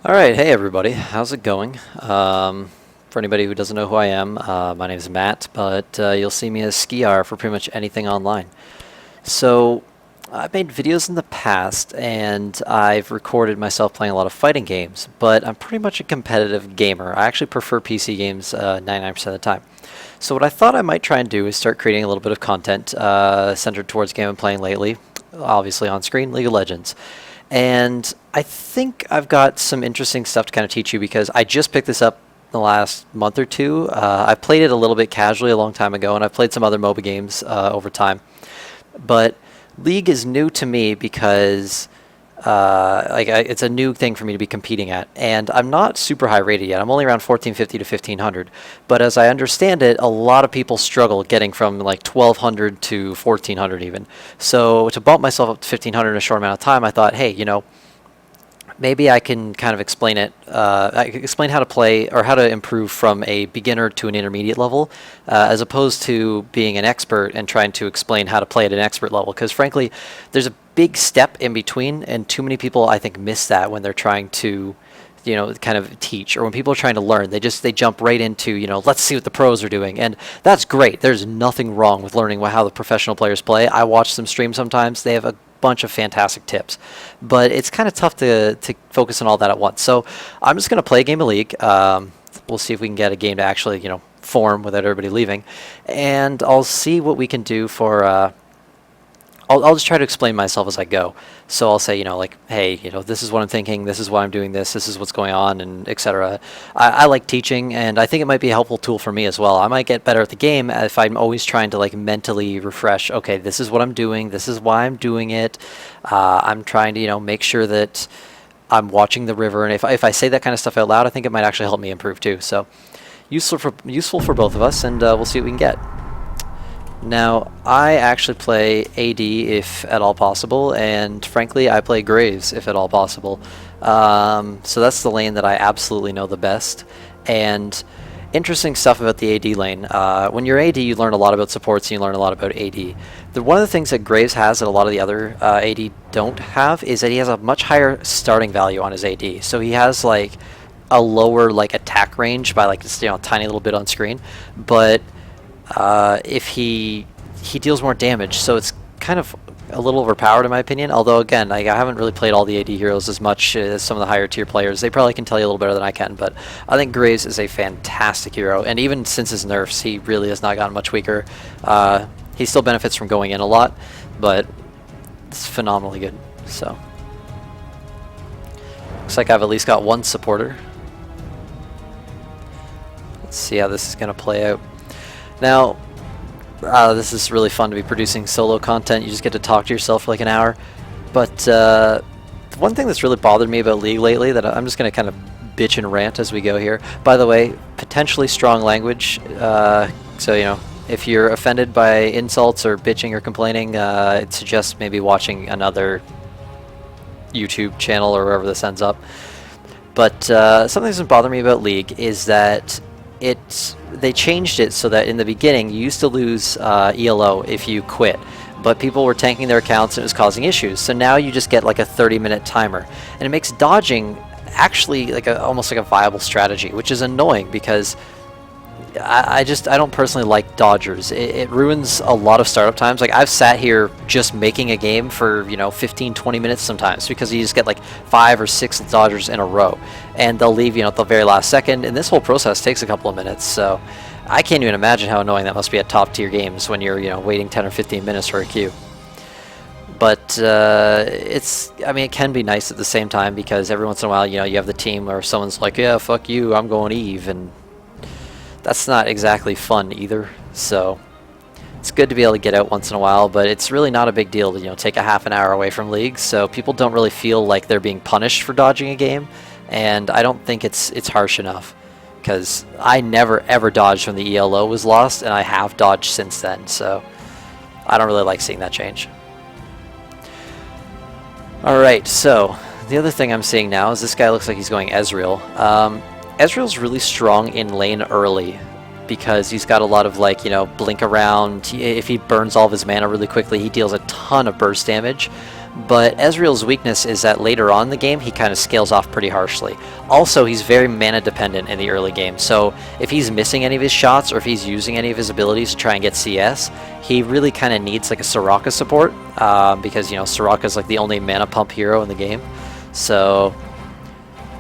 All right, hey everybody, how's it going? For anybody who doesn't know who I am, my name is Matt, but you'll see me as Skiar for pretty much anything online. So, I've made videos in the past, and I've recorded myself playing a lot of fighting games, but I'm pretty much a competitive gamer. I actually prefer PC games 99% of the time. So what I thought I might try and do is start creating a little bit of content centered towards game I'm playing lately, obviously on screen, League of Legends. And I think I've got some interesting stuff to kind of teach you because I just picked this up in the last month or two. I played it a little bit casually a long time ago, and I've played some other MOBA games over time. But League is new to me because it's a new thing for me to be competing at, and I'm not super high rated yet. I'm only around 1450 to 1500, but as I understand it, a lot of people struggle getting from like 1200 to 1400 even. So to bump myself up to 1500 in a short amount of time, I thought, hey, maybe I can kind of explain it. I can explain how to play or how to improve from a beginner to an intermediate level, as opposed to being an expert and trying to explain how to play at an expert level. Because frankly, there's a big step in between, and too many people I think miss that when they're trying to, kind of teach, or when people are trying to learn. They jump right into, let's see what the pros are doing, and that's great. There's nothing wrong with learning how the professional players play. I watch them stream sometimes. They have a bunch of fantastic tips, but it's kind of tough to focus on all that at once. So I'm just going to play a game of League. We'll see if we can get a game to actually form without everybody leaving, and I'll see what we can do for I'll just try to explain myself as I go. So I'll say, hey, this is what I'm thinking, this is why I'm doing this is what's going on, and etc. I like teaching, and I think it might be a helpful tool for me as well. I might get better at the game if I'm always trying to mentally refresh, okay, this is what I'm doing, this is why I'm doing it. I'm trying to, make sure that I'm watching the river, and if I say that kind of stuff out loud, I think it might actually help me improve too. So useful for both of us, and we'll see what we can get. Now, I actually play AD if at all possible, and frankly, I play Graves if at all possible. So that's the lane that I absolutely know the best. And interesting stuff about the AD lane. When you're AD, you learn a lot about supports, and you learn a lot about AD. One of the things that Graves has that a lot of the other AD don't have is that he has a much higher starting value on his AD. So he has a lower attack range by just a tiny little bit on screen, but if he deals more damage, so it's kind of a little overpowered in my opinion. Although again, I haven't really played all the AD heroes as much as some of the higher tier players. They probably can tell you a little better than I can, but I think Graves is a fantastic hero, and even since his nerfs, he really has not gotten much weaker. He still benefits from going in a lot, but it's phenomenally good. So looks like I've at least got one supporter. Let's see how this is going to play out. Now, this is really fun to be producing solo content. You just get to talk to yourself for an hour. But one thing that's really bothered me about League lately that I'm just going to kind of bitch and rant as we go here. By the way, potentially strong language. So, if you're offended by insults or bitching or complaining, I'd suggest maybe watching another YouTube channel or wherever this ends up. But something that's been bothering me about League is that they changed it so that in the beginning you used to lose ELO if you quit, but people were tanking their accounts and it was causing issues. So now you just get a 30-minute timer, and it makes dodging actually almost like a viable strategy, which is annoying because I don't personally like dodgers. It ruins a lot of startup times. I've sat here just making a game for 15-20 minutes sometimes because you just get 5 or 6 dodgers in a row, and they'll leave at the very last second, and this whole process takes a couple of minutes. So I can't even imagine how annoying that must be at top tier games when you're waiting 10 or 15 minutes for a queue. But it can be nice at the same time because every once in a while you have the team where someone's like, yeah, fuck you, I'm going Eve, and that's not exactly fun either. So it's good to be able to get out once in a while, but it's really not a big deal to take a half an hour away from League, so people don't really feel like they're being punished for dodging a game, and I don't think it's harsh enough, because I never ever dodged when the ELO was lost, and I have dodged since then, so I don't really like seeing that change. Alright, so the other thing I'm seeing now is this guy looks like he's going Ezreal. Ezreal's really strong in lane early, because he's got a lot of like, blink around. If he burns all of his mana really quickly, he deals a ton of burst damage. But Ezreal's weakness is that later on in the game, he kind of scales off pretty harshly. Also, he's very mana dependent in the early game, so if he's missing any of his shots or if he's using any of his abilities to try and get CS, he really kind of needs like a Soraka support, because Soraka's like the only mana pump hero in the game. So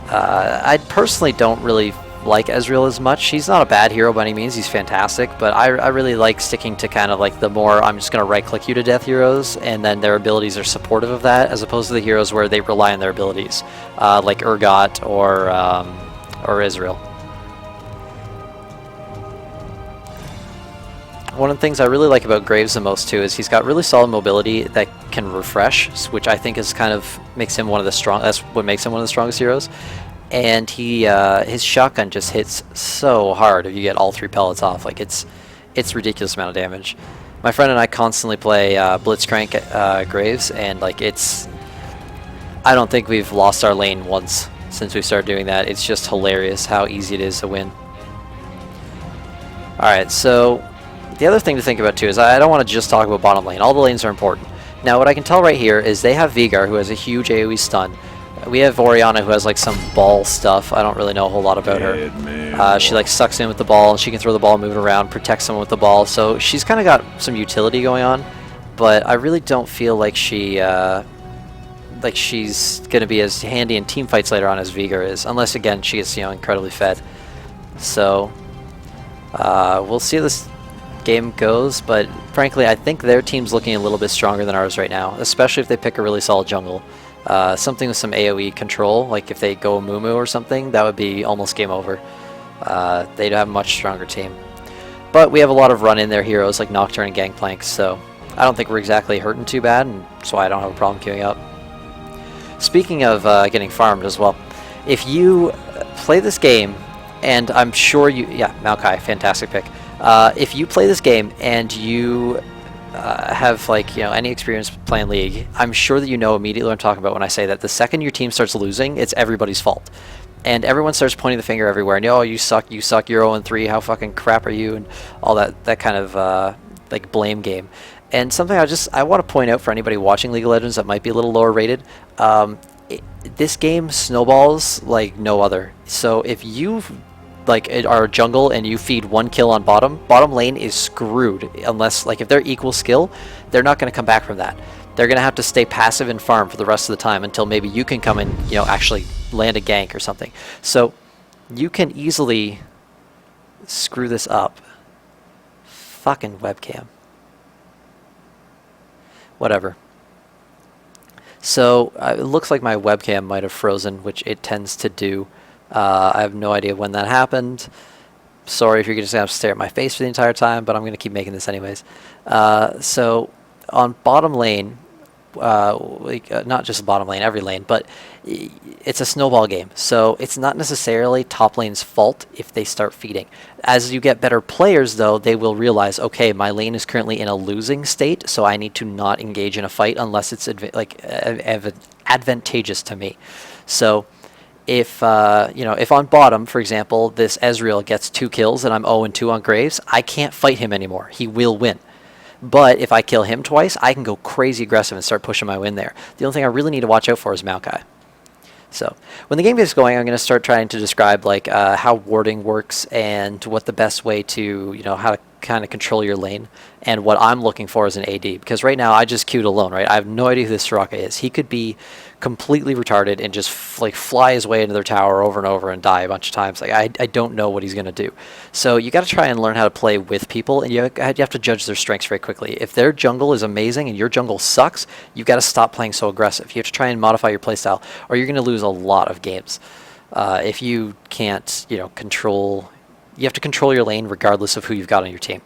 I personally don't really like Ezreal as much. He's not a bad hero by any means, he's fantastic, but I really like sticking to kind of like the more I'm just going to right click you to death heroes, and then their abilities are supportive of that, as opposed to the heroes where they rely on their abilities, like Urgot or Ezreal. One of the things I really like about Graves the most too is he's got really solid mobility that can refresh, which I think is kind of makes him one of the strong. That's what makes him one of the strongest heroes. And his shotgun just hits so hard if you get all 3 pellets off. Like it's ridiculous amount of damage. My friend and I constantly play Blitzcrank Graves, and like I don't think we've lost our lane once since we started doing that. It's just hilarious how easy it is to win. Alright, so the other thing to think about too is I don't want to just talk about bottom lane. All the lanes are important. Now what I can tell right here is they have Veigar, who has a huge AoE stun. We have Orianna, who has like some ball stuff. I don't really know a whole lot about her. She like sucks in with the ball, and she can throw the ball, move it around, protect someone with the ball. So she's kind of got some utility going on, but I really don't feel like she's going to be as handy in team fights later on as Veigar is, unless again she is incredibly fed. So we'll see how this game goes, but frankly I think their team's looking a little bit stronger than ours right now, especially if they pick a really solid jungle. Something with some AoE control, like if they go Mumu or something, that would be almost game over. They'd have a much stronger team. But we have a lot of run in their heroes like Nocturne and Gangplank, so I don't think we're exactly hurting too bad, and that's why I don't have a problem queuing up. Speaking of getting farmed as well, if you play this game, and I'm sure yeah, Maokai, fantastic pick. If you play this game and you have like any experience playing League, I'm sure that you know immediately what I'm talking about when I say that the second your team starts losing, it's everybody's fault, and everyone starts pointing the finger everywhere, and oh, you suck, you're 0-3, how fucking crap are you, and all that kind of like blame game. And something I want to point out for anybody watching League of Legends that might be a little lower rated, this game snowballs like no other. So if you like are a jungle and you feed 1 kill on bottom lane is screwed, unless like if they're equal skill, they're not going to come back from that. They're going to have to stay passive and farm for the rest of the time until maybe you can come and actually land a gank or something. So you can easily screw this up. Fucking webcam. Whatever. So it looks like my webcam might have frozen, which it tends to do. I have no idea when that happened. Sorry if you're just going to have to stare at my face for the entire time, but I'm going to keep making this anyways. So on bottom lane, not just bottom lane, every lane, but it's a snowball game. So it's not necessarily top lane's fault if they start feeding. As you get better players, though, they will realize, okay, my lane is currently in a losing state, so I need to not engage in a fight unless it's advantageous to me. So if if on bottom, for example, this Ezreal gets 2 kills and I'm 0-2 on Graves, I can't fight him anymore. He will win. But if I kill him twice, I can go crazy aggressive and start pushing my win there. The only thing I really need to watch out for is Maokai. So when the game gets going, I'm going to start trying to describe like how warding works and what the best way to, how to kind of control your lane, and what I'm looking for as an AD. Because right now I just queued alone, right? I have no idea who this Soraka is. He could be completely retarded and just fly his way into their tower over and over and die a bunch of times. Like I don't know what he's going to do. So you got to try and learn how to play with people, and you have to judge their strengths very quickly. If their jungle is amazing and your jungle sucks, you've got to stop playing so aggressive. You have to try and modify your playstyle, or you're going to lose a lot of games. If you can't, control, you have to control your lane regardless of who you've got on your team.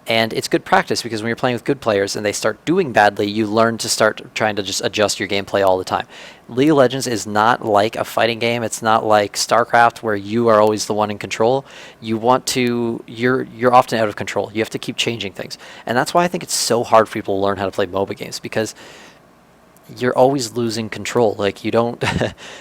And it's good practice, because when you're playing with good players and they start doing badly, you learn to start trying to just adjust your gameplay all the time. League of Legends is not like a fighting game. It's not like StarCraft where you are always the one in control. You're often out of control. You have to keep changing things. And that's why I think it's so hard for people to learn how to play MOBA games, because you're always losing control. Like you don't,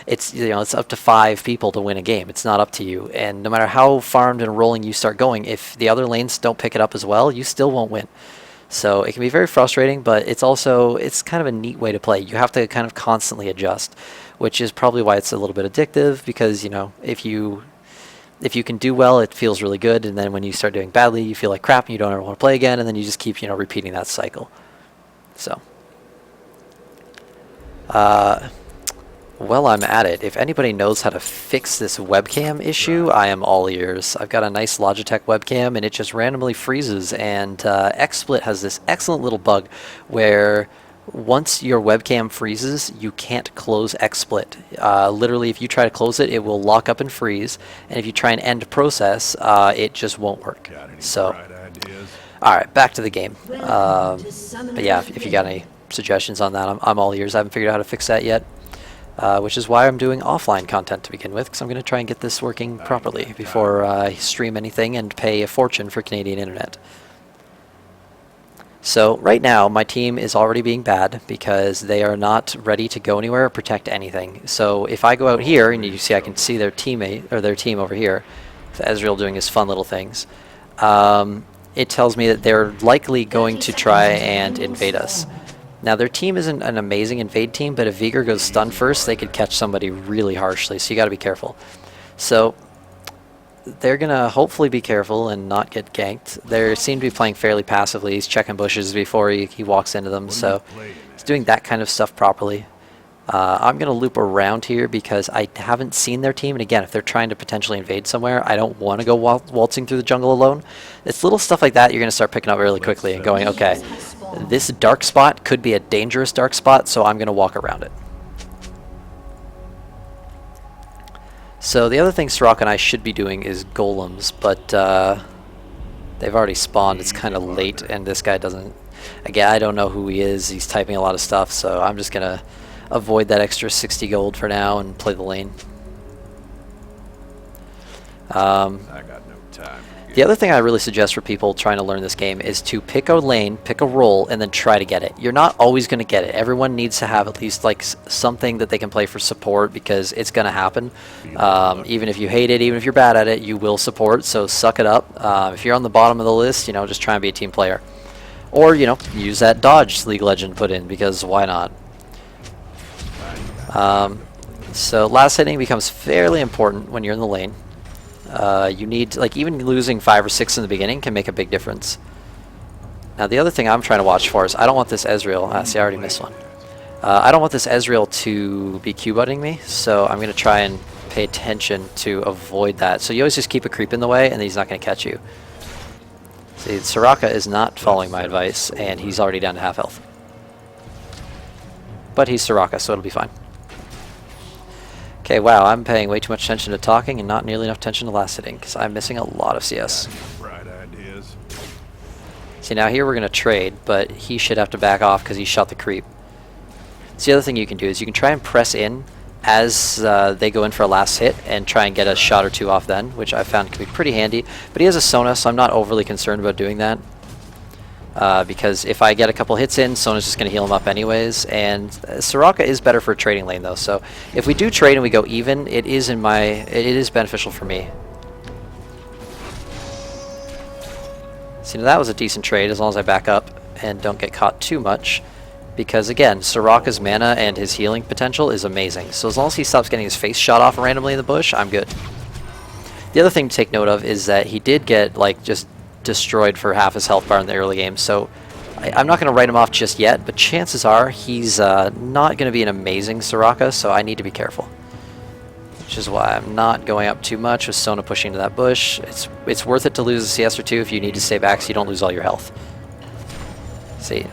it's it's up to 5 people to win a game. It's not up to you. And no matter how farmed and rolling you start going, if the other lanes don't pick it up as well, you still won't win. So it can be very frustrating, but it's kind of a neat way to play. You have to kind of constantly adjust, which is probably why it's a little bit addictive, because if you can do well, it feels really good, and then when you start doing badly, you feel like crap and you don't ever want to play again, and then you just keep repeating that cycle. So well, I'm at it. If anybody knows how to fix this webcam issue, I am all ears. I've got a nice Logitech webcam, and it just randomly freezes. And XSplit has this excellent little bug where once your webcam freezes, you can't close XSplit. Literally, if you try to close it, it will lock up and freeze. And if you try and end process, it just won't work. So, all right, back to the game. But yeah, if you got any suggestions on that, I'm all ears. I haven't figured out how to fix that yet. Which is why I'm doing offline content to begin with, because I'm going to try and get this working properly before I stream anything and pay a fortune for Canadian internet. So right now, my team is already being bad because they are not ready to go anywhere or protect anything. So if I go out here, and you see I can see their teammate, or their team over here, with Ezreal doing his fun little things, it tells me that they're likely going to try and invade us. Now, their team isn't an amazing invade team, but if Veigar goes stun first, they could catch somebody really harshly, so you got to be careful. So they're going to hopefully be careful and not get ganked. They seem to be playing fairly passively. He's checking bushes before he walks into them, so he's doing that kind of stuff properly. I'm going to loop around here because I haven't seen their team, and again, if they're trying to potentially invade somewhere, I don't want to go waltzing through the jungle alone. It's little stuff like that you're going to start picking up really quickly and going, okay, this dark spot could be a dangerous dark spot, so I'm going to walk around it. So the other thing Soraka and I should be doing is golems, but they've already spawned. It's kind of late, and this guy doesn't... Again, I don't know who he is. He's typing a lot of stuff, so I'm just going to avoid that extra 60 gold for now and play the lane. I got no time. The other thing I really suggest for people trying to learn this game is to pick a lane, pick a role, and then try to get it. You're not always going to get it. Everyone needs to have at least like something that they can play for support, because it's going to happen. Even if you hate it, even if you're bad at it, you will support, so suck it up. If you're on the bottom of the list, just try and be a team player. Or, use that dodge League Legend put in, because why not? So last hitting becomes fairly important when you're in the lane. You need, like, even losing 5 or 6 in the beginning can make a big difference. Now the other thing I'm trying to watch for is I don't want this Ezreal, see I already missed one. I don't want this Ezreal to be Q-butting me, so I'm going to try and pay attention to avoid that. So you always just keep a creep in the way, and he's not going to catch you. See, Soraka is not following my advice, and he's already down to half health. But he's Soraka, so it'll be fine. Okay, wow, I'm paying way too much attention to talking and not nearly enough attention to last hitting, because I'm missing a lot of CS. See, now here we're going to trade, but he should have to back off because he shot the creep. So the other thing you can do is you can try and press in as they go in for a last hit and try and get a shot or two off then, which I found can be pretty handy. But he has a Sona, so I'm not overly concerned about doing that. Because if I get a couple hits in, Sona's just going to heal him up anyways. And Soraka is better for a trading lane though, so if we do trade and we go even, it is beneficial for me. See, now that was a decent trade as long as I back up and don't get caught too much. Because again, Soraka's mana and his healing potential is amazing. So as long as he stops getting his face shot off randomly in the bush, I'm good. The other thing to take note of is that he did get like just destroyed for half his health bar in the early game, so I'm not going to write him off just yet, but chances are he's not going to be an amazing Soraka, so I need to be careful. Which is why I'm not going up too much with Sona pushing to that bush. It's worth it to lose a CS or two if you need to stay back so you don't lose all your health. See,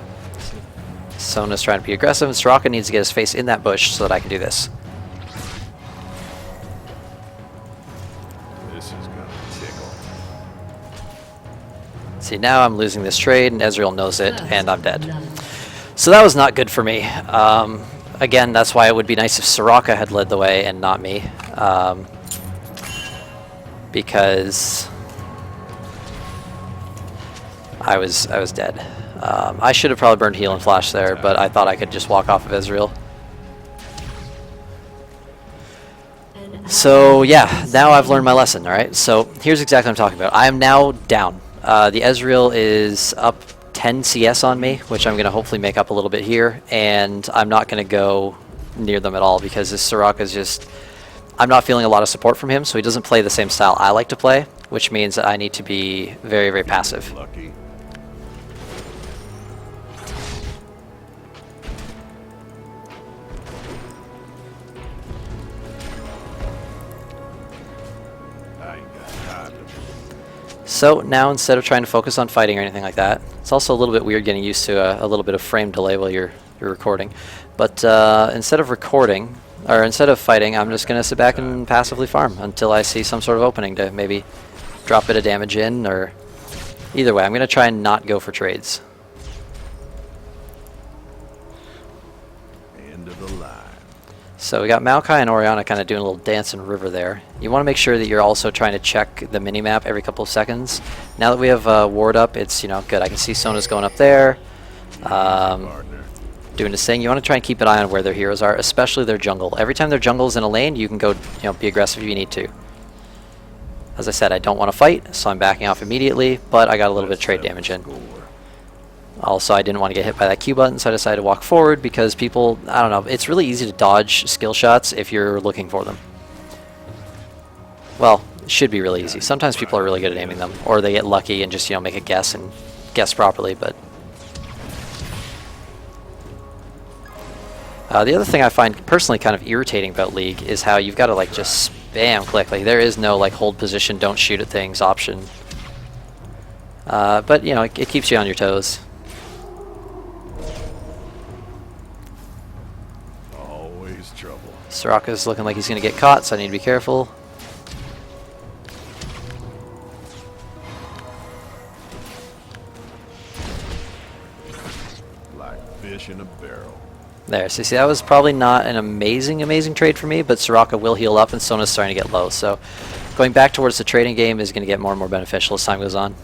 Sona's trying to be aggressive, and Soraka needs to get his face in that bush so that I can do this. See, now I'm losing this trade, and Ezreal knows it, and I'm dead. So that was not good for me. Again, that's why it would be nice if Soraka had led the way and not me. Because I was dead. I should have probably burned heal and flash there, but I thought I could just walk off of Ezreal. So yeah, now I've learned my lesson, alright? So here's exactly what I'm talking about. I am now down. The Ezreal is up 10 CS on me, which I'm going to hopefully make up a little bit here, and I'm not going to go near them at all because this Soraka is just... I'm not feeling a lot of support from him, so he doesn't play the same style I like to play, which means that I need to be very, very passive. Lucky. So now instead of trying to focus on fighting or anything like that, it's also a little bit weird getting used to a little bit of frame delay while you're recording. But instead of recording, or instead of fighting, I'm just going to sit back and passively farm until I see some sort of opening to maybe drop a bit of damage in, or either way, I'm going to try and not go for trades. End of the line. So we got Maokai and Orianna kind of doing a little dance in river there. You want to make sure that you're also trying to check the minimap every couple of seconds. Now that we have ward up, it's, you know, good. I can see Sona's going up there, doing this thing. You want to try and keep an eye on where their heroes are, especially their jungle. Every time their jungle is in a lane, you can go, you know, be aggressive if you need to. As I said, I don't want to fight, so I'm backing off immediately, but I got a little bit of trade damage in. Also, I didn't want to get hit by that Q button, so I decided to walk forward because people, I don't know, it's really easy to dodge skill shots if you're looking for them. Well, it should be really easy. Sometimes people are really good at aiming them, or they get lucky and just, you know, make a guess and guess properly, but... the other thing I find personally kind of irritating about League is how you've got to, like, just spam click. Like, there is no, like, hold position, don't shoot at things option. But, you know, it keeps you on your toes. Trouble. Soraka's looking like he's going to get caught, so I need to be careful. Like fish in a barrel. There, so you see, that was probably not an amazing trade for me, but Soraka will heal up and Sona's starting to get low, so going back towards the trading game is going to get more and more beneficial as time goes on.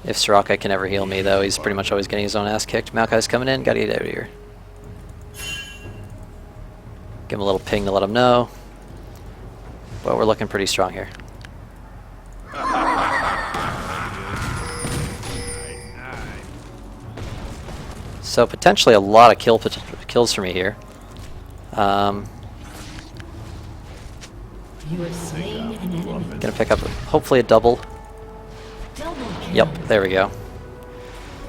If Soraka can ever heal me, though, he's pretty much always getting his own ass kicked. Maokai's coming in, gotta get out of here. Give him a little ping to let him know. But we're looking pretty strong here. So potentially a lot of kills for me here. You are slain an enemy. Gonna pick up hopefully a double. Double kill. Yep, there we go.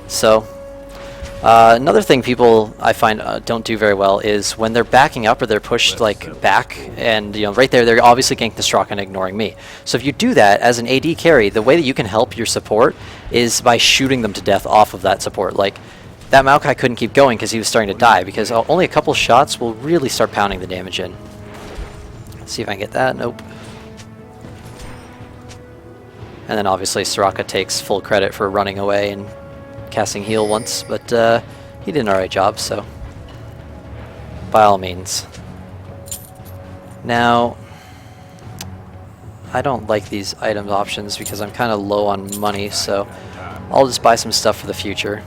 So another thing people I find don't do very well is when they're backing up or they're pushed like back, and you know right there they're obviously ganking the Straka and ignoring me. So if you do that as an AD carry, the way that you can help your support is by shooting them to death off of that support. Like that Maokai couldn't keep going because he was starting to die, because only a couple shots will really start pounding the damage in. Let's see if I can get that. Nope. And then obviously Soraka takes full credit for running away and casting heal once, but he did an alright job, so by all means. Now, I don't like these item options because I'm kind of low on money, so I'll just buy some stuff for the future.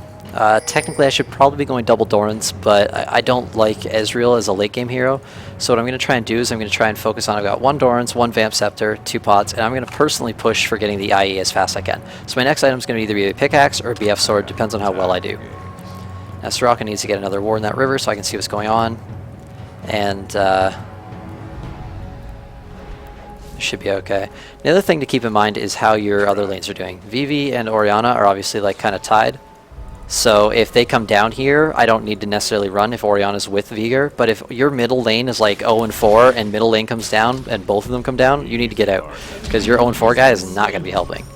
Technically I should probably be going double Dorans, but I don't like Ezreal as a late game hero, so what I'm going to try and do is I'm going to try and focus on, I've got 1 Dorans, 1 Vamp Scepter, 2 pots, and I'm going to personally push for getting the IE as fast as I can. So my next item is going to either be a pickaxe or a BF sword, depends on how well I do. Now Soraka needs to get another ward in that river so I can see what's going on, and should be okay. The other thing to keep in mind is how your other lanes are doing. Vivi and Orianna are obviously like kind of tied. So if they come down here, I don't need to necessarily run if Orianna's with Vigor, but if your middle lane is like 0-4 and middle lane comes down and both of them come down, you need to get out, because your 0-4 guy is not going to be helping.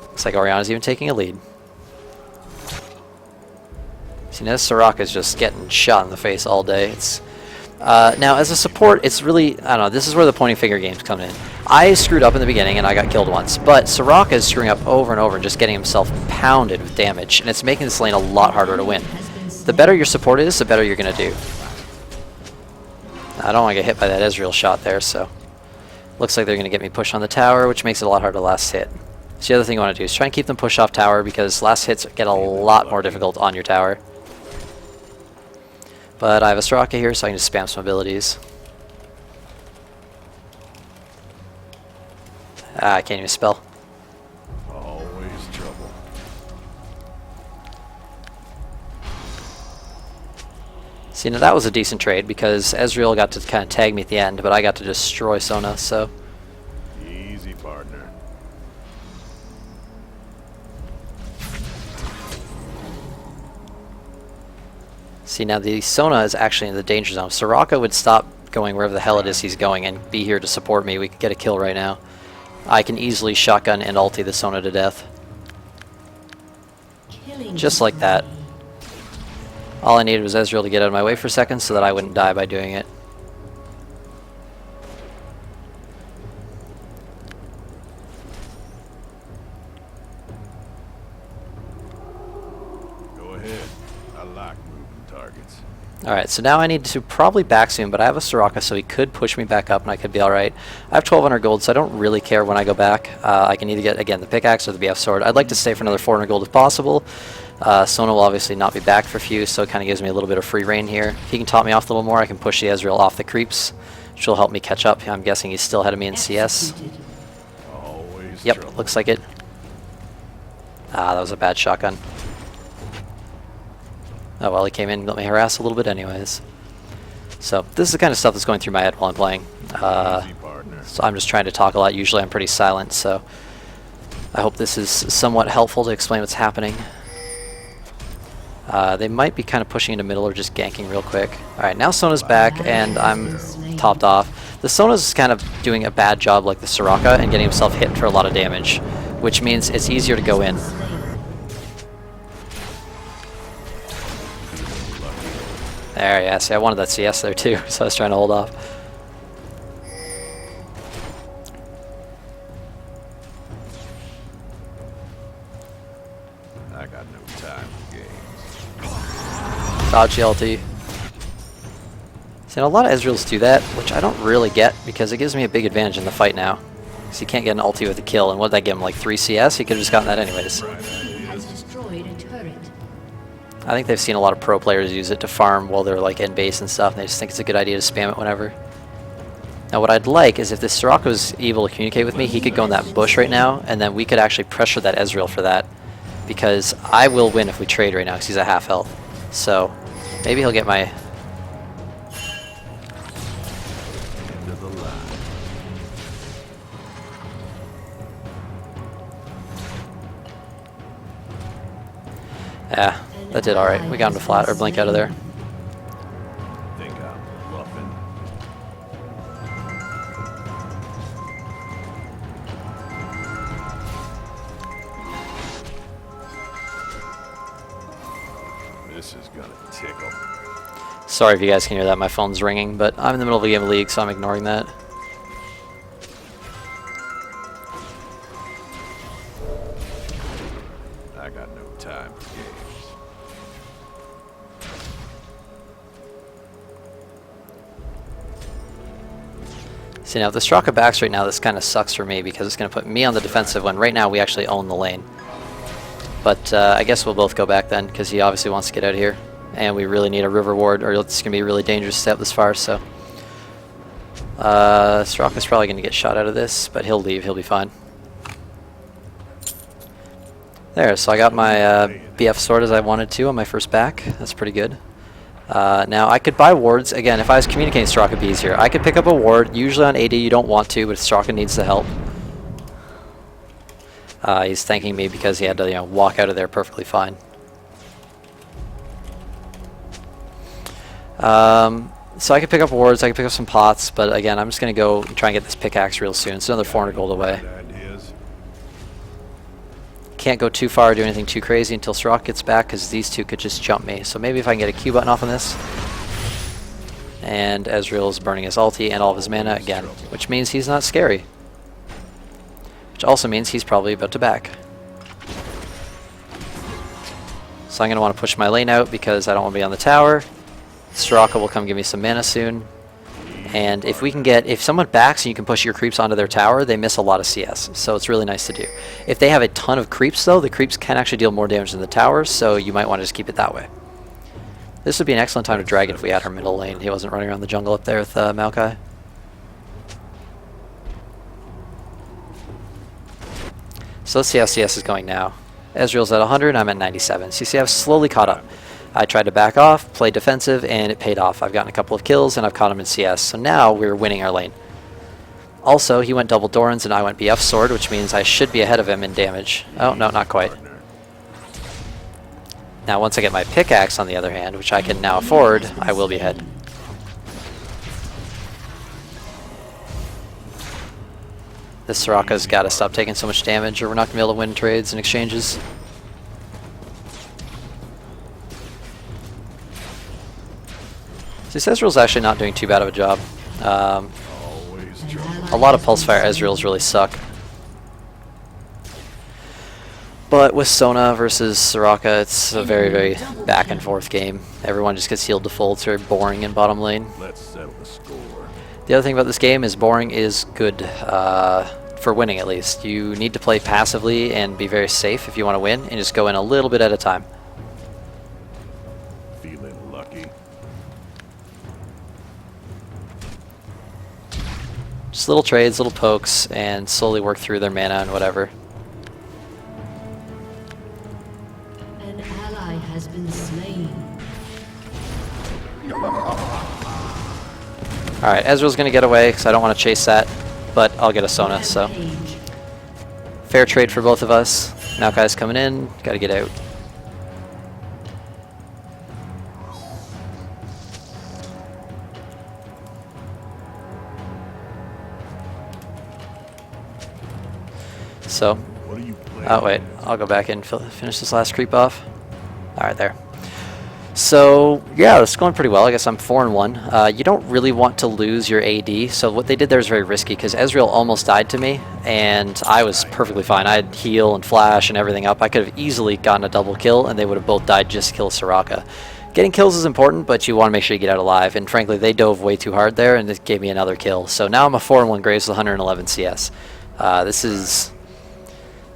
Looks like Orianna's even taking a lead. See, now Soraka's just getting shot in the face all day. It's now, as a support, it's really, I don't know, this is where the pointing finger games come in. I screwed up in the beginning and I got killed once, but Soraka is screwing up over and over and just getting himself pounded with damage, and it's making this lane a lot harder to win. The better your support is, the better you're going to do. I don't want to get hit by that Ezreal shot there, so looks like they're going to get me pushed on the tower, which makes it a lot harder to last hit. So the other thing you want to do is try and keep them pushed off tower, because last hits get a lot more difficult on your tower. But I have a Soraka here, so I can just spam some abilities. Ah, I can't even spell. Always trouble. See, now that was a decent trade, because Ezreal got to kind of tag me at the end, but I got to destroy Sona, so... Easy, partner. See, now the Sona is actually in the danger zone. Soraka would stop going wherever the hell it is he's going and be here to support me. We could get a kill right now. I can easily shotgun and ulti the Sona to death. Just like that. All I needed was Ezreal to get out of my way for a second so that I wouldn't die by doing it. Go ahead. I like moving targets. Alright, so now I need to probably back soon, but I have a Soraka, so he could push me back up and I could be alright. I have 1200 gold, so I don't really care when I go back. I can either get, again, the pickaxe or the BF sword. I'd like to stay for another 400 gold if possible. Sona will obviously not be back for a few, so it kind of gives me a little bit of free reign here. If he can top me off a little more, I can push the Ezreal off the creeps, which will help me catch up. I'm guessing he's still ahead of me in CS. Always Yep, trouble. looks like it. Ah, that was a bad shotgun. Oh well, he came in and let me harass a little bit anyways. So, this is the kind of stuff that's going through my head while I'm playing. Easy, partner. So I'm just trying to talk a lot. Usually I'm pretty silent, so I hope this is somewhat helpful to explain what's happening. They might be kind of pushing into middle or just ganking real quick. Alright, now Sona's back and I'm topped off. The Sona's kind of doing a bad job like the Soraka and getting himself hit for a lot of damage, which means it's easier to go in. There, yeah, see, I wanted that CS there too, so I was trying to hold off. I got no time for games. Dodge the LT. See, a lot of Ezreals do that, which I don't really get, because it gives me a big advantage in the fight now. Because he can't get an ulti with a kill, and what did that give him, like 3 CS? He could have just gotten that anyways. Has destroyed a turret. I think they've seen a lot of pro players use it to farm while they're like in base and stuff, and they just think it's a good idea to spam it whenever. Now what I'd like is if this Soraka was able to communicate with me, he could go in that bush right now, and then we could actually pressure that Ezreal for that. Because I will win if we trade right now, because he's at half health. So, maybe he'll get my... End of the line. Yeah, that did alright. We got him to flat, or blink out of there. Think I'm bluffing. This is gonna tickle. Sorry if you guys can hear that, my phone's ringing, but I'm in the middle of a game of League, so I'm ignoring that. I got no time for games. See, now if the Straka backs right now, this kind of sucks for me, because it's going to put me on the defensive when right now we actually own the lane. But I guess we'll both go back then, because he obviously wants to get out of here. And we really need a river ward, or it's going to be really dangerous to stay up this far, so... Straka's probably going to get shot out of this, but he'll leave, he'll be fine. There, so I got my BF sword as I wanted to on my first back. That's pretty good. Now I could buy wards. Again, if I was communicating Straka, it'd be easier. I could pick up a ward. Usually on AD you don't want to, but Straka needs the help. He's thanking me because he had to, walk out of there perfectly fine. So I could pick up wards, I could pick up some pots, but again, I'm just going to go try and get this pickaxe real soon. It's another 400 gold away. Ideas. Can't go too far or do anything too crazy until Soraka gets back, because these two could just jump me. So maybe if I can get a Q button off on this. And Ezreal's burning his ulti and all of his mana again, which means he's not scary. Which also means he's probably about to back. So I'm going to want to push my lane out because I don't want to be on the tower. Soraka will come give me some mana soon. And if we can get, if someone backs and you can push your creeps onto their tower, they miss a lot of CS. So it's really nice to do. If they have a ton of creeps though, the creeps can actually deal more damage than the towers, so you might want to just keep it that way. This would be an excellent time to drag it if we had our middle lane. He wasn't running around the jungle up there with Maokai. So let's see how CS is going now. Ezreal's at 100, I'm at 97. So you see I've slowly caught up. I tried to back off, play defensive, and it paid off. I've gotten a couple of kills, and I've caught him in CS. So now we're winning our lane. Also, he went double Dorans, and I went BF Sword, which means I should be ahead of him in damage. Oh, no, not quite. Now, once I get my pickaxe, on the other hand, which I can now afford, I will be ahead. This Soraka's got to stop taking so much damage, or we're not going to be able to win trades and exchanges. See, Ezreal's actually not doing too bad of a job. A lot of Pulsefire Ezreals really suck. But with Sona versus Soraka, it's a very, very back and forth game. Everyone just gets healed to full. It's very boring in bottom lane. Let's settle the score. The other thing about this game is boring is good, for winning at least. You need to play passively and be very safe if you want to win, and just go in a little bit at a time. Feeling lucky. Just little trades, little pokes, and slowly work through their mana and whatever. An ally has been slain. Alright, Ezreal's going to get away because I don't want to chase that, but I'll get a Sona, so. Fair trade for both of us. Maokai's coming in, got to get out. So, What are you playing? oh wait, I'll go back and finish this last creep off. Alright, there. So, yeah, it's going pretty well. I guess I'm 4-1. You don't really want to lose your AD, so what they did there is very risky, because Ezreal almost died to me, and I was perfectly fine. I had heal and flash and everything up. I could have easily gotten a double kill, and they would have both died just to kill Soraka. Getting kills is important, but you want to make sure you get out alive, and frankly, they dove way too hard there, and it gave me another kill. So now I'm a 4-1 Graves with 111 CS. This is...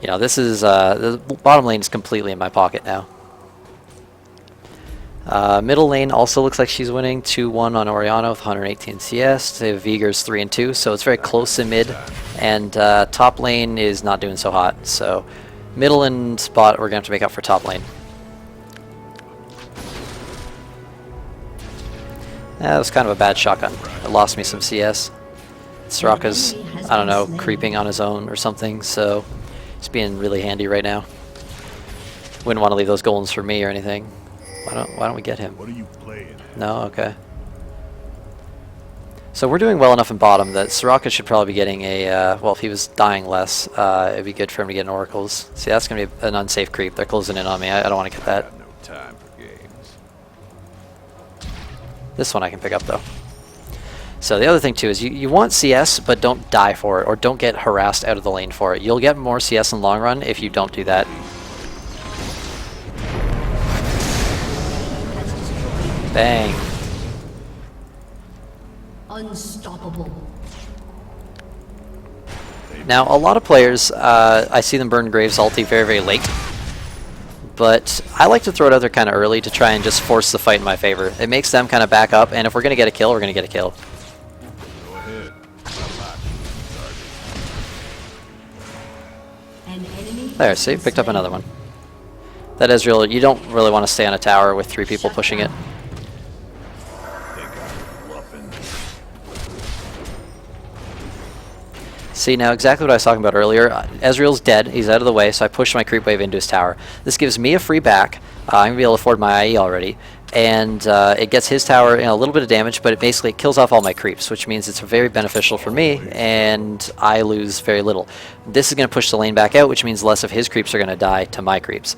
You know, this is, the bottom lane is completely in my pocket now. Middle lane also looks like she's winning 2-1 on Orianna with 118 CS. They have Vigor's 3-2, so it's very close in mid. And top lane is not doing so hot. So middle and spot, we're going to have to make up for top lane. That was kind of a bad shotgun. It lost me some CS. Soraka's, I don't know, creeping on his own or something, so he's being really handy right now. Wouldn't want to leave those golems for me or anything. Why don't we get him? What are you playing? No? Okay. So we're doing well enough in bottom that Soraka should probably be getting a, well, if he was dying less, it'd be good for him to get an Oracles. See, that's going to be an unsafe creep. They're closing in on me. I don't want to get that. Got no time for games. This one I can pick up, though. So the other thing, too, is you want CS, but don't die for it, or don't get harassed out of the lane for it. You'll get more CS in the long run if you don't do that. Bang. Unstoppable. Now, a lot of players, I see them burn Graves' ulti very, very late. But I like to throw it out there kind of early to try and just force the fight in my favor. It makes them kind of back up, and if we're going to get a kill, we're going to get a kill. Go ahead. An enemy There, see? Picked up another one. That Ezreal, you don't really want to stay on a tower with 3 people pushing it. Think I'm bluffing. See, now exactly what I was talking about earlier. Ezreal's dead. He's out of the way, so I push my creep wave into his tower. This gives me a free back. I'm going to be able to afford my IE already. And it gets his tower a little bit of damage, but it basically kills off all my creeps, which means it's very beneficial for me, and I lose very little. This is going to push the lane back out, which means less of his creeps are going to die to my creeps.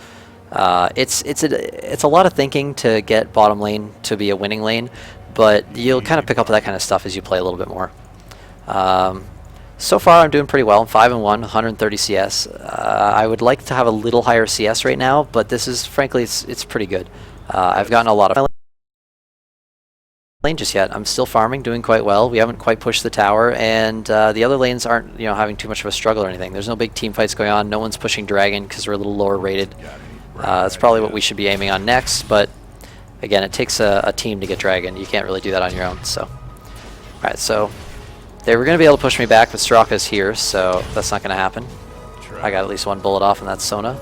It's a lot of thinking to get bottom lane to be a winning lane, but you'll kind of pick up that kind of stuff as you play a little bit more. So far I'm doing pretty well. I'm 5-1, 130 CS. I would like to have a little higher CS right now, but this is, frankly, it's pretty good. I've gotten a lot of lane just yet. I'm still farming, doing quite well. We haven't quite pushed the tower, and the other lanes aren't, having too much of a struggle or anything. There's no big team fights going on. No one's pushing dragon because we're a little lower rated. That's probably what we should be aiming on next, but again, it takes a team to get dragon. You can't really do that on your own. So, all right, so they were going to be able to push me back, but Straka's here, so that's not going to happen. I got at least one bullet off, and that's Sona.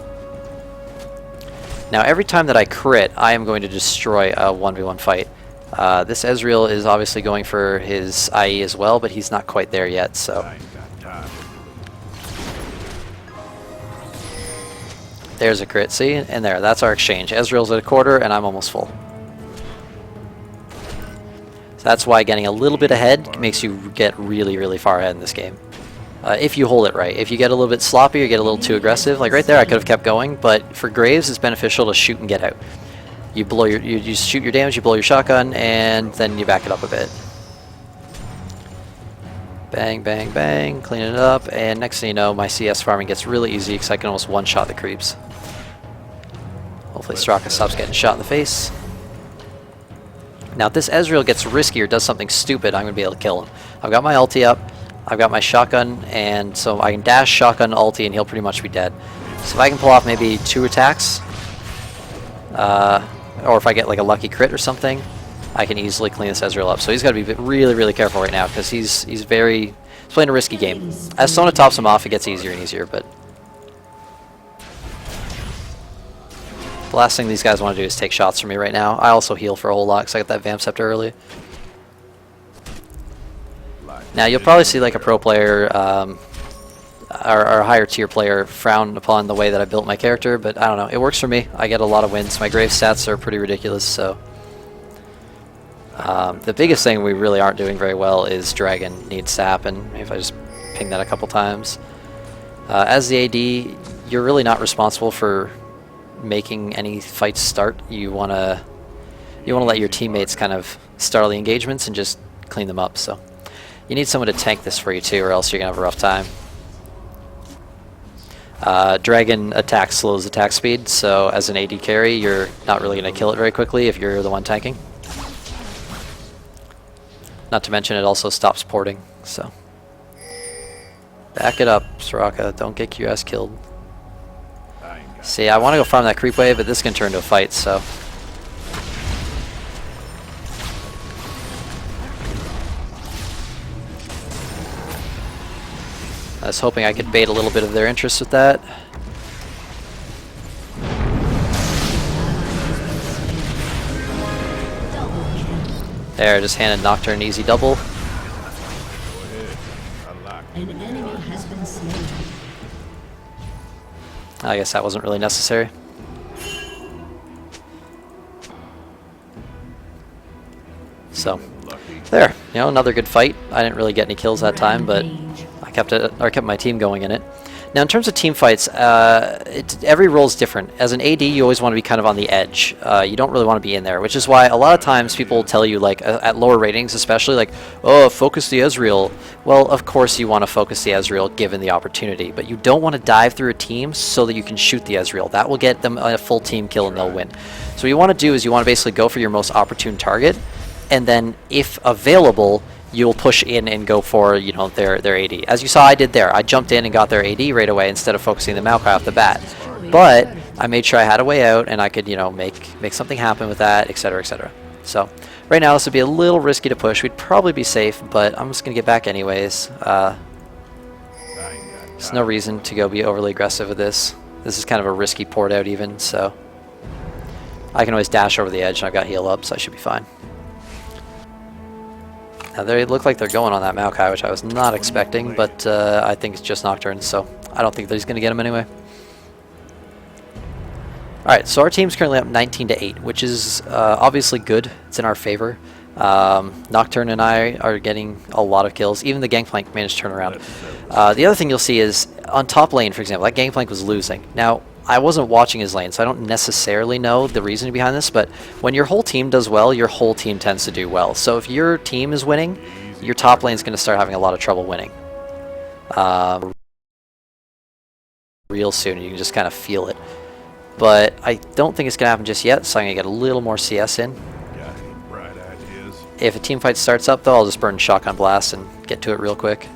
Now, every time that I crit, I am going to destroy a 1v1 fight. This Ezreal is obviously going for his IE as well, but he's not quite there yet, so. There's a crit, see? And there, that's our exchange. Ezreal's at a quarter, and I'm almost full. So that's why getting a little bit ahead makes you get really, really far ahead in this game. If you hold it right. If you get a little bit sloppy or get a little too aggressive, like right there I could have kept going, but for Graves it's beneficial to shoot and get out. You blow you shoot your damage, you blow your shotgun, and then you back it up a bit. Bang, bang, bang, cleaning it up, and next thing you know, my CS farming gets really easy because I can almost one-shot the creeps. Hopefully Straka stops getting shot in the face. Now if this Ezreal gets risky or does something stupid, I'm going to be able to kill him. I've got my ulti up, I've got my shotgun, and so I can dash, shotgun, ulti, and he'll pretty much be dead. So if I can pull off maybe 2 attacks, or if I get like a lucky crit or something, I can easily clean this Ezreal up. So he's got to be really, really careful right now because he's playing a risky game. As Sona tops him off, it gets easier and easier, but the last thing these guys want to do is take shots from me right now. I also heal for a whole lot because I got that Vamp Scepter early. Now you'll probably see like a pro player or a higher tier player frown upon the way that I built my character, but I don't know, it works for me. I get a lot of wins. My Grave stats are pretty ridiculous, so the biggest thing we really aren't doing very well is dragon needs to happen. If I just ping that a couple times. As the AD, you're really not responsible for making any fights start. You wanna let your teammates kind of start all the engagements and just clean them up. So you need someone to tank this for you too, or else you're gonna have a rough time. Dragon attack slows attack speed, so as an AD carry, you're not really going to kill it very quickly if you're the one tanking. Not to mention it also stops porting, so. Back it up, Soraka, don't get your ass killed. See, I want to go farm that creep wave, but this can turn into a fight, so. I was hoping I could bait a little bit of their interest with that. There, just handed Nocturne an easy double. An enemy has been slain. I guess that wasn't really necessary. So, there, another good fight. I didn't really get any kills that time, but I kept my team going in it. Now, in terms of team fights, every role is different. As an AD, you always want to be kind of on the edge. You don't really want to be in there, which is why a lot of times people will tell you, like, at lower ratings especially, like, oh, focus the Ezreal. Well, of course you want to focus the Ezreal given the opportunity, but you don't want to dive through a team so that you can shoot the Ezreal. That will get them a full team kill and they'll win. So what you want to do is you want to basically go for your most opportune target, and then if available, you'll push in and go for, their AD. As you saw I did there. I jumped in and got their AD right away instead of focusing the Maokai off the bat. But I made sure I had a way out and I could, make something happen with that, etc., etc. So right now this would be a little risky to push. We'd probably be safe, but I'm just going to get back anyways. There's no reason to go be overly aggressive with this. This is kind of a risky port out even, so I can always dash over the edge and I've got heal up, so I should be fine. Now they look like they're going on that Maokai, which I was not expecting, but I think it's just Nocturne, so I don't think that he's going to get him anyway. Alright, so our team's currently up 19-8, which is obviously good. It's in our favor. Nocturne and I are getting a lot of kills. Even the Gangplank managed to turn around. The other thing you'll see is, on top lane, for example, that Gangplank was losing. Now, I wasn't watching his lane, so I don't necessarily know the reason behind this, but when your whole team does well, your whole team tends to do well. So if your team is winning, your top lane is going to start having a lot of trouble winning. Real soon, you can just kind of feel it. But I don't think it's going to happen just yet, so I'm going to get a little more CS in. Got any bright ideas? If a team fight starts up, though, I'll just burn Shotgun Blast and get to it real quick.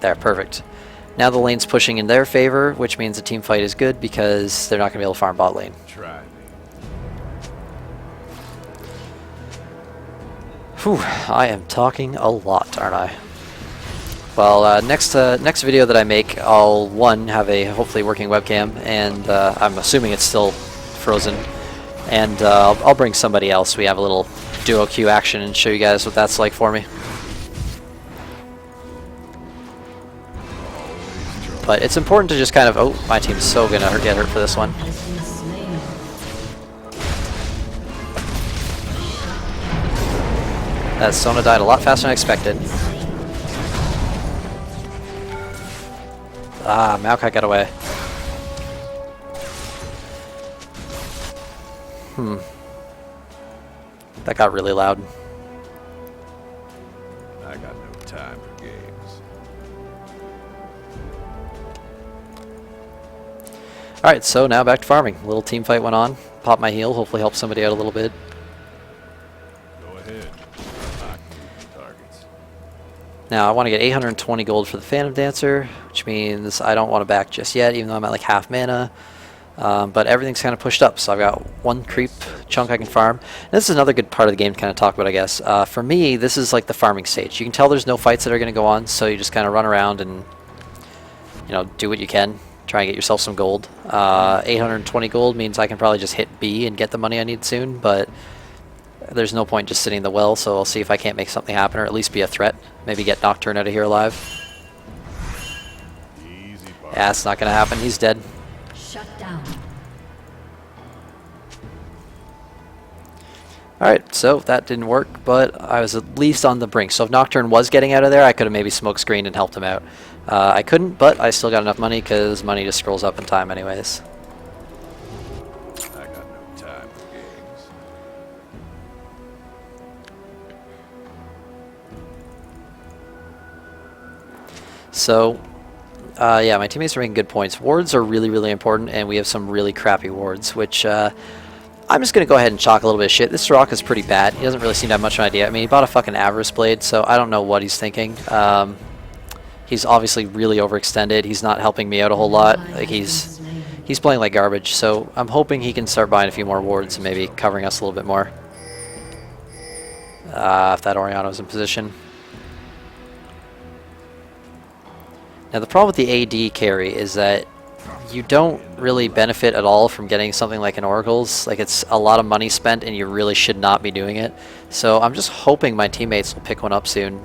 There, perfect. Now the lane's pushing in their favor, which means the team fight is good because they're not going to be able to farm bot lane. Try me. Whew, I am talking a lot, aren't I? Well, next video that I make, I'll, one, have a hopefully working webcam, and I'm assuming it's still frozen. And I'll bring somebody else. We have a little duo queue action and show you guys what that's like for me. But it's important to just kind of... Oh, my team's so going to get hurt for this one. Has been slain. That Sona died a lot faster than I expected. Ah, Maokai got away. That got really loud. I got no time for games. Alright, so now back to farming. A little team fight went on. Pop my heal, hopefully help somebody out a little bit. Go ahead. Knock these targets. Now I want to get 820 gold for the Phantom Dancer, which means I don't want to back just yet, even though I'm at like half mana. But everything's kind of pushed up, so I've got one creep chunk I can farm. And this is another good part of the game to kind of talk about, I guess. For me, this is like the farming stage. You can tell there's no fights that are going to go on, so you just kind of run around and, you know, do what you can. Try and get yourself some gold. 820 gold means I can probably just hit B and get the money I need soon, but there's no point just sitting in the well, so I'll see if I can't make something happen, or at least be a threat. Maybe get Nocturne out of here alive. Easy part. Yeah, it's not going to happen. He's dead. Shut down. Alright, so that didn't work, but I was at least on the brink. So if Nocturne was getting out of there, I could have maybe smoke screened and helped him out. I couldn't, but I still got enough money because money just scrolls up in time anyways. I got no time for games. So, yeah, my teammates are making good points. Wards are really, really important, and we have some really crappy wards, which I'm just going to go ahead and chalk a little bit of shit. This Rock is pretty bad. He doesn't really seem to have much of an idea. I mean, he bought a fucking Avarice Blade, so I don't know what he's thinking. He's obviously really overextended. He's not helping me out a whole lot. Like, he's playing like garbage, so I'm hoping he can start buying a few more wards and maybe covering us a little bit more. If that Orianna's in position. Now the problem with the AD carry is that you don't really benefit at all from getting something like an Oracle's. Like, it's a lot of money spent and you really should not be doing it. So I'm just hoping my teammates will pick one up soon.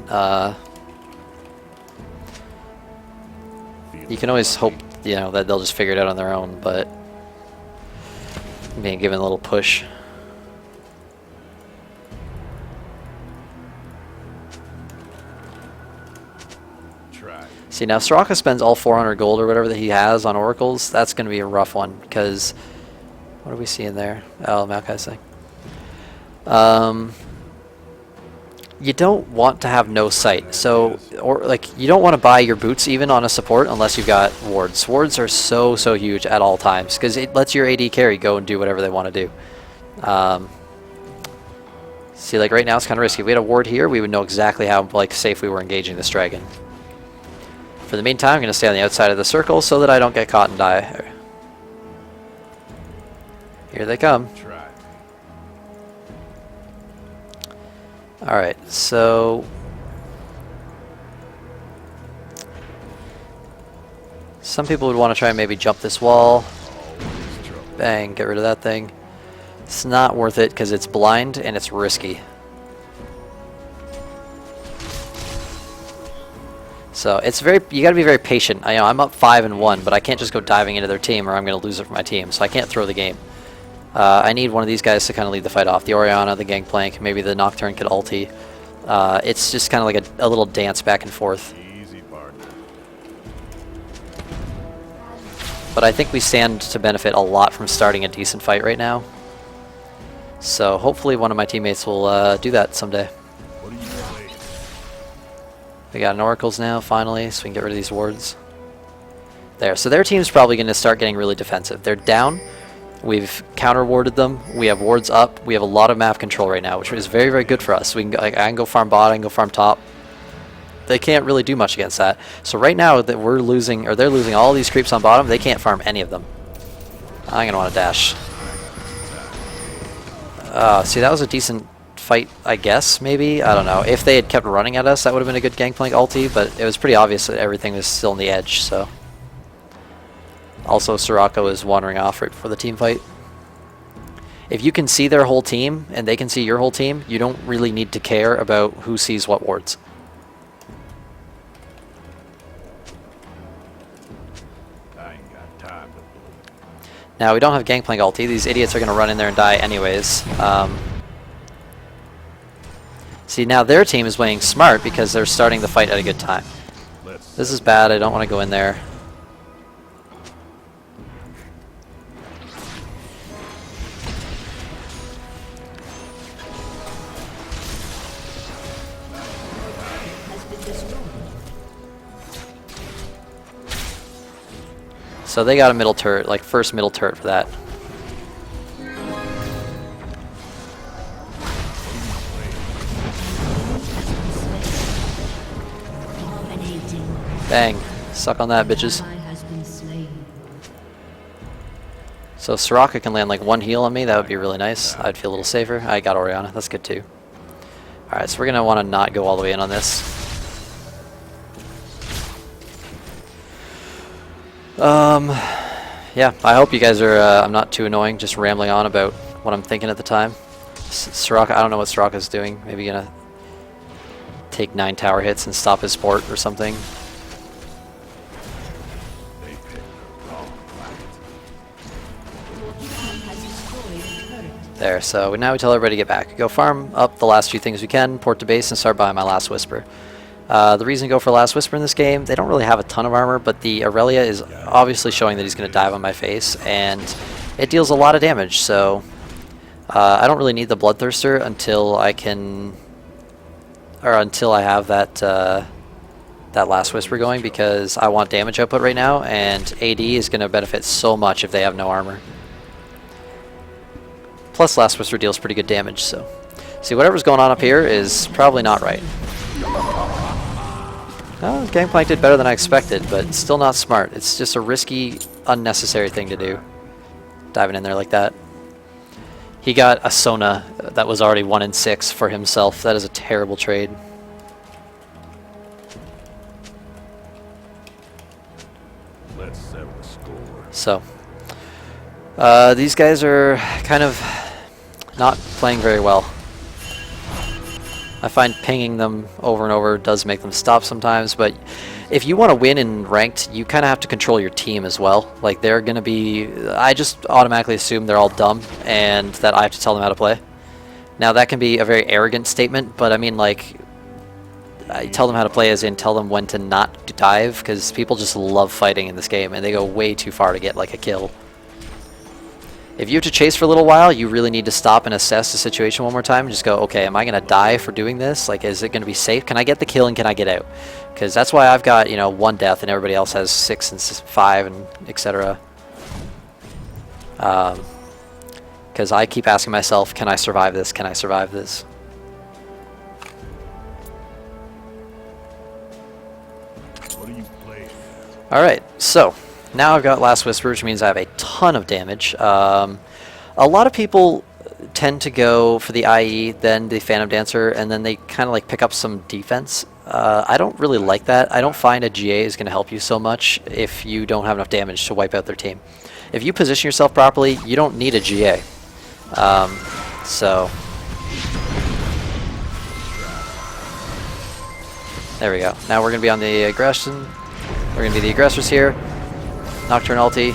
You can always hope, you know, that they'll just figure it out on their own, but being given a little push. Try. See, now Soraka spends all 400 gold or whatever that he has on Oracles. That's going to be a rough one, because what are we seeing there? Oh, Maokai's thing. You don't want to have no sight. So, or like, you don't want to buy your boots even on a support unless you've got wards. Wards are so huge at all times because it lets your AD carry go and do whatever they want to do. See, like right now it's kind of risky. If we had a ward here, we would know exactly how like safe we were engaging this dragon. For the meantime, I'm going to stay on the outside of the circle so that I don't get caught and die. Here they come. Try. Alright, so some people would want to try and maybe jump this wall. Always trouble. Bang, get rid of that thing. It's not worth it because it's blind and it's risky. So it's you gotta be very patient. I know I'm up 5-1, but I can't just go diving into their team or I'm gonna lose it for my team. So I can't throw the game. I need one of these guys to kind of lead the fight off. The Orianna, the Gangplank, maybe the Nocturne could ulti. It's just kind of like a little dance back and forth. Easy partner. But I think we stand to benefit a lot from starting a decent fight right now. So hopefully one of my teammates will do that someday. What are you playing? We got an Oracles now, finally, so we can get rid of these wards. There, so their team's probably going to start getting really defensive. They're down. We've counter warded them. We have wards up. We have a lot of map control right now, which is very, very good for us. We can go, like, I can go farm bot, I can go farm top. They can't really do much against that. So right now that we're losing, or they're losing all these creeps on bottom, they can't farm any of them. I'm gonna want to dash. See, that was a decent fight, I guess, maybe? I don't know. If they had kept running at us, that would have been a good Gangplank ulti, but it was pretty obvious that everything was still on the edge, so. Also, Soraka was wandering off right before the team fight. If you can see their whole team, and they can see your whole team, you don't really need to care about who sees what wards. I ain't got time to blow. Now, we don't have Gangplank ulti. These idiots are going to run in there and die anyways. See, now their team is playing smart because they're starting the fight at a good time. This is bad. I don't want to go in there. So they got a middle turret, like first middle turret for that. Bang. Suck on that, bitches. So Soraka can land like one heal on me, that would be really nice. I'd feel a little safer. I got Orianna, that's good too. Alright, so we're going to want to not go all the way in on this. Yeah, I hope you guys are, I'm not too annoying, just rambling on about what I'm thinking at the time. Soraka, I don't know what Soraka's doing. Maybe gonna take 9 tower hits and stop his sport or something. There, so now we tell everybody to get back. Go farm up the last few things we can, port to base, and start buying my Last Whisper. The reason to go for Last Whisper in this game, they don't really have a ton of armor, but the Aurelia is obviously showing that he's going to dive on my face, and it deals a lot of damage, so I don't really need the Bloodthirster until I can, or until I have that that Last Whisper going, because I want damage output right now, and AD is going to benefit so much if they have no armor. Plus Last Whisper deals pretty good damage, so. See, whatever's going on up here is probably not right. Oh, Gangplank did better than I expected, but still not smart. It's just a risky, unnecessary thing to do. Diving in there like that. He got a Sona that was already 1 in 6 for himself. That is a terrible trade. Let's settle the score. So, these guys are kind of not playing very well. I find pinging them over and over does make them stop sometimes, but if you want to win in ranked, you kind of have to control your team as well. Like, they're going to be... I just automatically assume they're all dumb and that I have to tell them how to play. Now, that can be a very arrogant statement, but I mean, like, I tell them how to play as in tell them when to not dive, because people just love fighting in this game, and they go way too far to get, like, a kill. If you have to chase for a little while, you really need to stop and assess the situation one more time and just go, okay, am I going to die for doing this? Like, is it going to be safe? Can I get the kill and can I get out? Because that's why I've got, you know, 1 death and everybody else has 6 and 5 and etc. Because I keep asking myself, can I survive this? Can I survive this? What are you playing? Alright, so now I've got Last Whisper, which means I have a ton of damage. A lot of people tend to go for the IE, then the Phantom Dancer, and then they kind of like pick up some defense. I don't really like that. I don't find a GA is going to help you so much if you don't have enough damage to wipe out their team. If you position yourself properly, you don't need a GA. So there we go. Now we're going to be on the aggression. We're going to be the aggressors here. Nocturne ulti.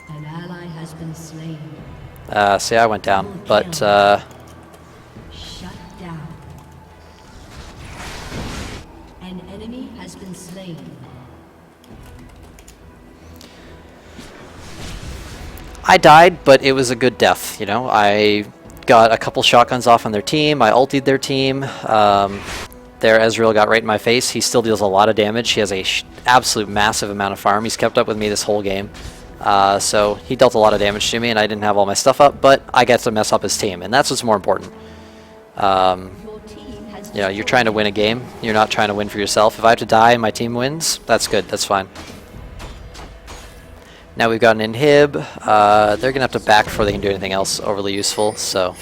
An ally has been slain. See, I went down, but Shut down. An enemy has been slain. I died, but it was a good death, you know. I got a couple shotguns off on their team. I ultied their team. There, Ezreal got right in my face. He still deals a lot of damage. He has a absolute massive amount of farm. He's kept up with me this whole game. So he dealt a lot of damage to me, and I didn't have all my stuff up, but I get to mess up his team, and that's what's more important. You know, you're trying to win a game. You're not trying to win for yourself. If I have to die and my team wins, that's good. That's fine. Now we've got an inhib. They're going to have to back before they can do anything else overly useful, so...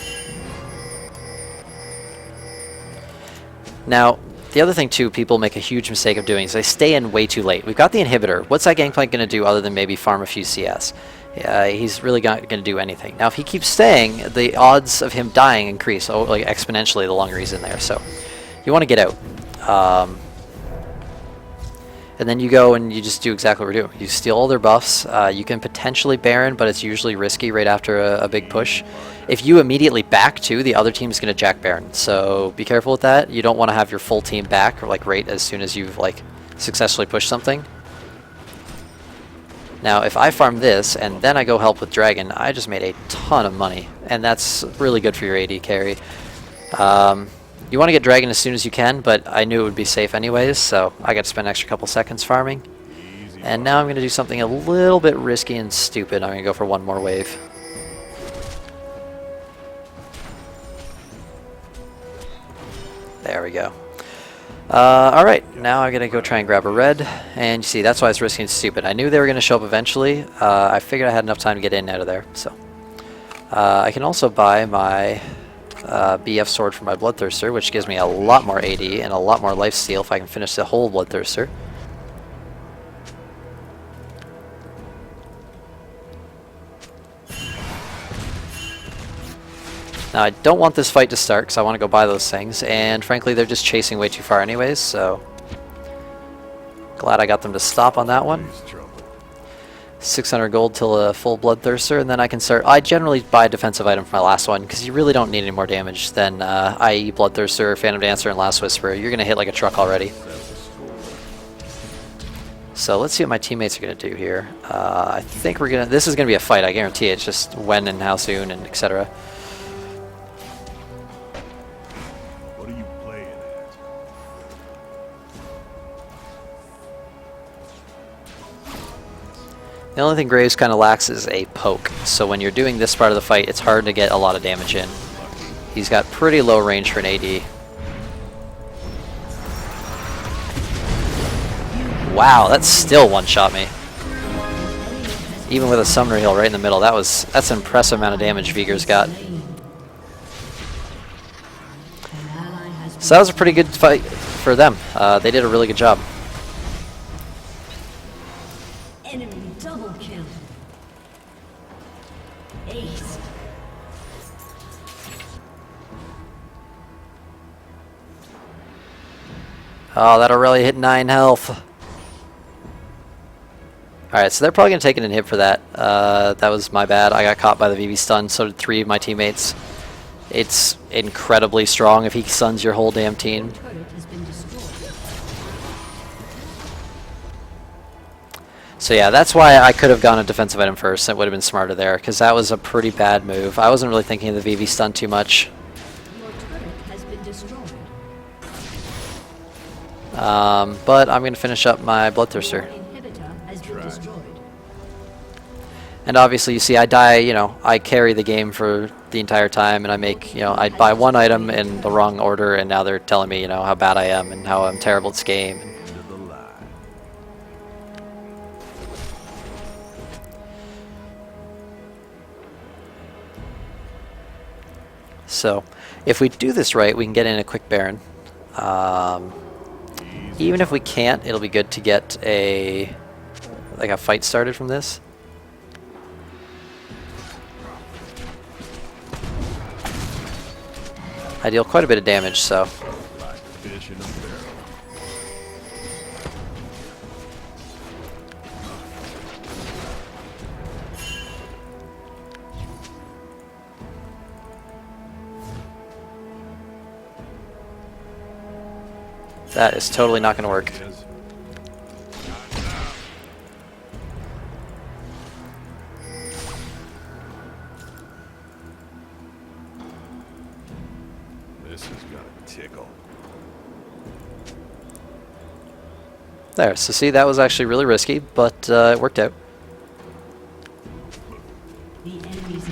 Now, the other thing, too, people make a huge mistake of doing is they stay in way too late. We've got the inhibitor. What's that Gangplank going to do other than maybe farm a few CS? He's really not going to do anything. Now, if he keeps staying, the odds of him dying increase like exponentially the longer he's in there. So, you want to get out. And then you go and you just do exactly what we're doing. You steal all their buffs. You can potentially Baron, but it's usually risky right after a big push. If you immediately back too, the other team's going to Jack Baron. So be careful with that. You don't want to have your full team back like right as soon as you've like successfully pushed something. Now, if I farm this and then I go help with Dragon, I just made a ton of money, and that's really good for your AD carry. You want to get Dragon as soon as you can, but I knew it would be safe anyways, so I got to spend an extra couple seconds farming. And now I'm going to do something a little bit risky and stupid. I'm going to go for one more wave. There we go. Alright, now I'm going to go try and grab a red. And you see, that's why it's risky and stupid. I knew they were going to show up eventually. I figured I had enough time to get in and out of there. So I can also buy my BF sword for my Bloodthirster, which gives me a lot more AD and a lot more lifesteal if I can finish the whole Bloodthirster. Now, I don't want this fight to start because I want to go buy those things, and frankly, they're just chasing way too far anyways, so glad I got them to stop on that one. 600 gold till a full Bloodthirster, and then I can start... I generally buy a defensive item for my last one because you really don't need any more damage than i.e. Bloodthirster, Phantom Dancer, and Last Whisper. You're going to hit like a truck already. So let's see what my teammates are going to do here. I think we're going to... This is going to be a fight, I guarantee it. It's just when and how soon and etc. The only thing Graves kind of lacks is a poke, so when you're doing this part of the fight, it's hard to get a lot of damage in. He's got pretty low range for an AD. Wow, that still one-shot me. Even with a Summoner Heal right in the middle, that's an impressive amount of damage Vigor's got. So that was a pretty good fight for them. They did a really good job. Enemy double kill. Ace. Oh, that'll really hit 9 health. Alright, so they're probably going to take an inhib for that. That was my bad. I got caught by the VV stun, so did 3 of my teammates. It's incredibly strong if he stuns your whole damn team. So yeah, that's why I could have gone a defensive item first. It would have been smarter there, because that was a pretty bad move. I wasn't really thinking of the VV stun too much. Your turret has been destroyed. But I'm going to finish up my Bloodthirster. Inhibitor has been destroyed. And obviously, you see, I die, you know, I carry the game for the entire time, and I make, you know, I buy one item in the wrong order, and now they're telling me, you know, how bad I am and how I'm terrible at this game. So, if we do this right, we can get in a quick Baron. Even if we can't, it'll be good to get a fight started from this. I deal quite a bit of damage, so. That is totally not going to work. This is gonna tickle. There, so see, that was actually really risky, but it worked out. The enemy's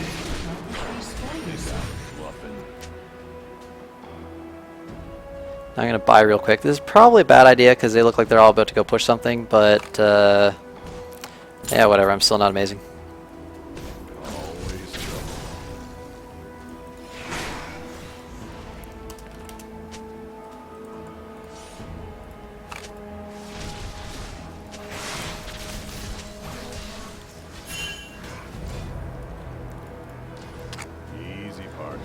Bluffing. I'm going to buy real quick. This is probably a bad idea because they look like they're all about to go push something, but yeah, whatever. I'm still not amazing. Always trouble. Easy, partner.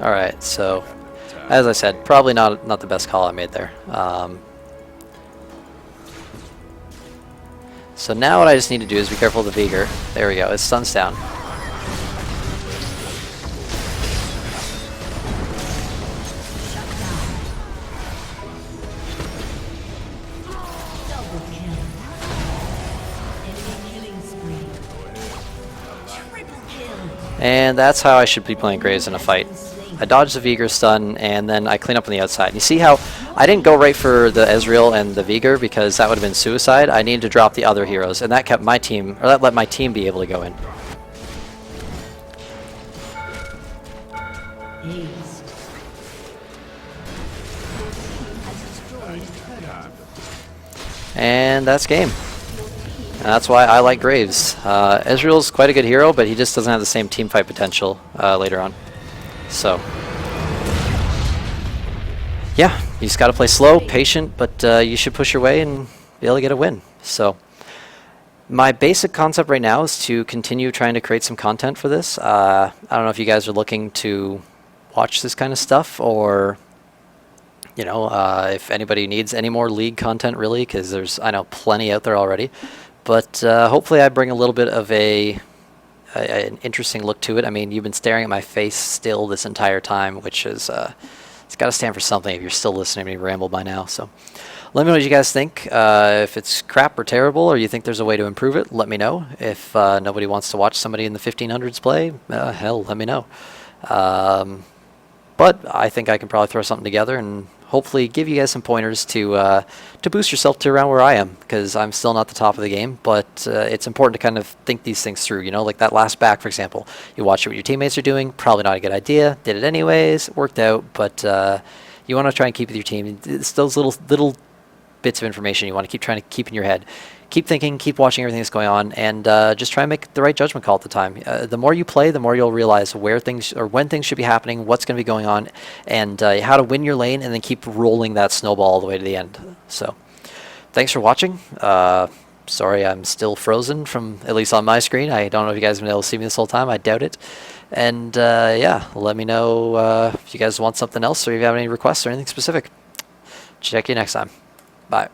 All right, so as I said, probably not the best call I made there. So now what I just need to do is be careful of the Vigor. There we go. His sun's down. double kill. Enemy killing spree. Triple kill. And that's how I should be playing Graves in a fight. I dodge the Vigor stun, and then I clean up on the outside. You see how I didn't go right for the Ezreal and the Vigor because that would have been suicide. I needed to drop the other heroes, and that kept my team, or that let my team be able to go in. Aced. Has destroyed turret. And that's game. And that's why I like Graves. Ezreal's quite a good hero, but he just doesn't have the same team fight potential later on. So, yeah, you just got to play slow, patient, but you should push your way and be able to get a win. So, my basic concept right now is to continue trying to create some content for this. I don't know if you guys are looking to watch this kind of stuff, or you know, if anybody needs any more League content, really, because there's, I know, plenty out there already. But hopefully I bring a little bit of an interesting look to it. I mean, you've been staring at my face still this entire time, which is, it's got to stand for something if you're still listening to me ramble by now. So let me know what you guys think. If it's crap or terrible, or you think there's a way to improve it, let me know. If nobody wants to watch somebody in the 1500s play, hell, let me know. But I think I can probably throw something together and hopefully give you guys some pointers to boost yourself to around where I am, because I'm still not the top of the game, but it's important to kind of think these things through, you know, like that last back, for example. You watch what your teammates are doing, probably not a good idea, did it anyways, worked out, but you want to try and keep with your team. It's those little bits of information you want to keep trying to keep in your head. Keep thinking, keep watching everything that's going on, and just try and make the right judgment call at the time. The more you play, the more you'll realize where things, or when things should be happening, what's going to be going on, and how to win your lane, and then keep rolling that snowball all the way to the end. So, thanks for watching. Sorry I'm still frozen from, at least on my screen. I don't know if you guys have been able to see me this whole time. I doubt it. And yeah, let me know if you guys want something else, or if you have any requests or anything specific. Check you next time. Bye.